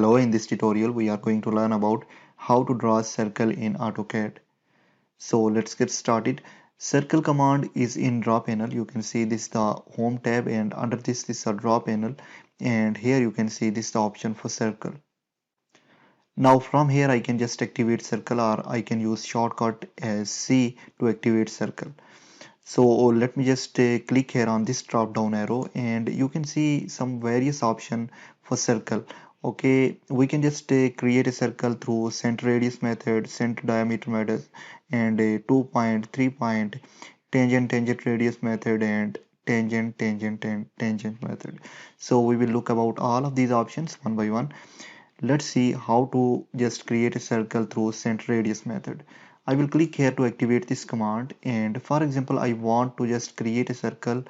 Hello, in this tutorial we are going to learn about how to draw a circle in AutoCAD. So let's get started. Circle command is in draw panel. You can see this the home tab, and under this is a draw panel, and here you can see this the option for circle. Now from here I can just activate circle, or I can use shortcut as C to activate circle. So let me just click here on this drop down arrow, and you can see some various option for circle. Okay, we can just create a circle through center radius method, center diameter method, and a 2 point, 3 point, tangent radius method, and tangent and tangent method. So we will look about all of these options one by one. Let's see how to just create a circle through center radius method. I will click here to activate this command, and for example I want to just create a circle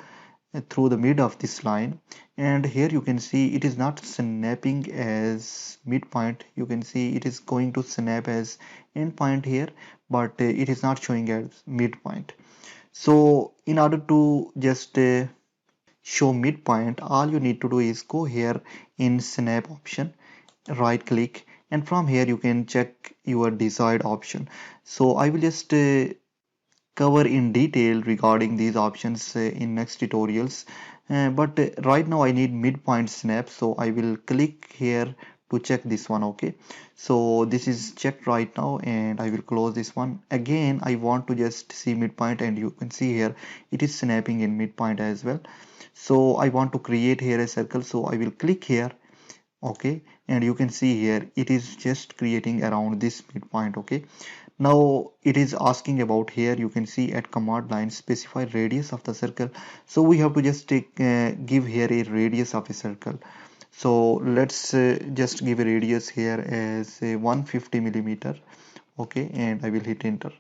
through the mid of this line, and here you can see it is not snapping as midpoint. You can see it is going to snap as end point here, but it is not showing as midpoint. So in order to just show midpoint, all you need to do is go here in snap option, right click, and from here you can check your desired option. So I will just cover in detail regarding these options in next tutorials, but right now I need midpoint snap, so I will click here to check this one. Okay, so this is checked right now, and I will close this one. Again I want to just see midpoint, and you can see here it is snapping in midpoint as well. So I want to create here a circle, so I will click here. Okay, and you can see here it is just creating around this midpoint. Okay, now it is asking about, here you can see at command line specify radius of the circle. So we have to just take give here a radius of a circle. So let's just give a radius here as 150 millimeter. Okay, and I will hit enter.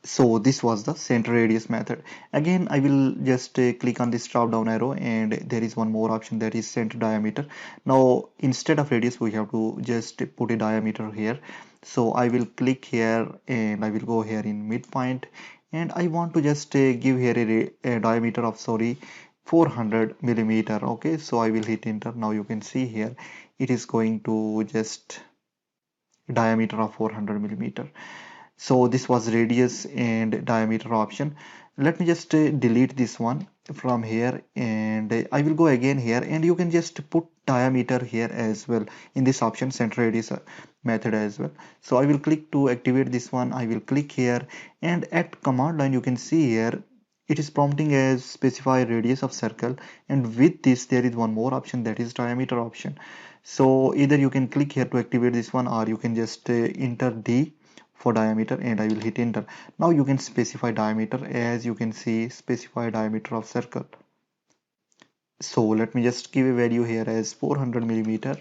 So this was the center radius method. Again I will just click on this drop down arrow, and there is one more option, that is center diameter. Now instead of radius we have to just put a diameter here. So I will click here, and I will go here in midpoint, and I want to just give here a diameter of 400 millimeter. Okay, so I will hit enter. Now you can see here it is going to just diameter of 400 millimeter. So this was radius and diameter option. Let me just delete this one from here, and I will go again here, and you can just put diameter here as well in this option, center radius method as well. So I will click to activate this one. I will click here, and at command line you can see here it is prompting as specify radius of circle, and with this there is one more option, that is diameter option. So either you can click here to activate this one, or you can just enter D for diameter, and I will hit enter. Now you can specify diameter, as you can see specify diameter of circle. So let me just give a value here as 400 millimeter,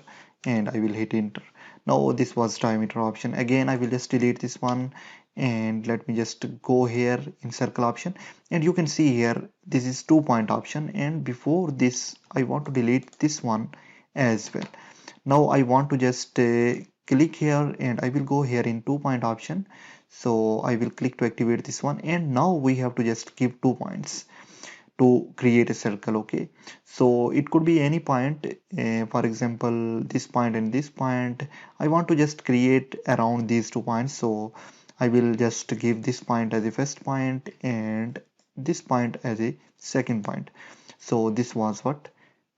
and I will hit enter. Now this was diameter option. Again I will just delete this one, and let me just go here in circle option, and you can see here this is 2 point option, and before this I want to delete this one as well. Now I want to just click here, and I will go here in 2 point option. So I will click to activate this one, and now we have to just give 2 points to create a circle. Okay, so it could be any point, for example this point and this point. I want to just create around these 2 points, so I will just give this point as a first point and this point as a second point. So this was what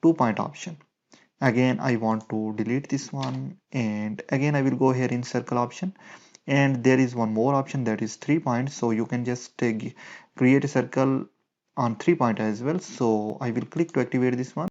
2 point option. Again I want to delete this one, and again I will go here in circle option, and there is one more option, that is 3 points. So you can just create a circle on 3 point as well. So I will click to activate this one.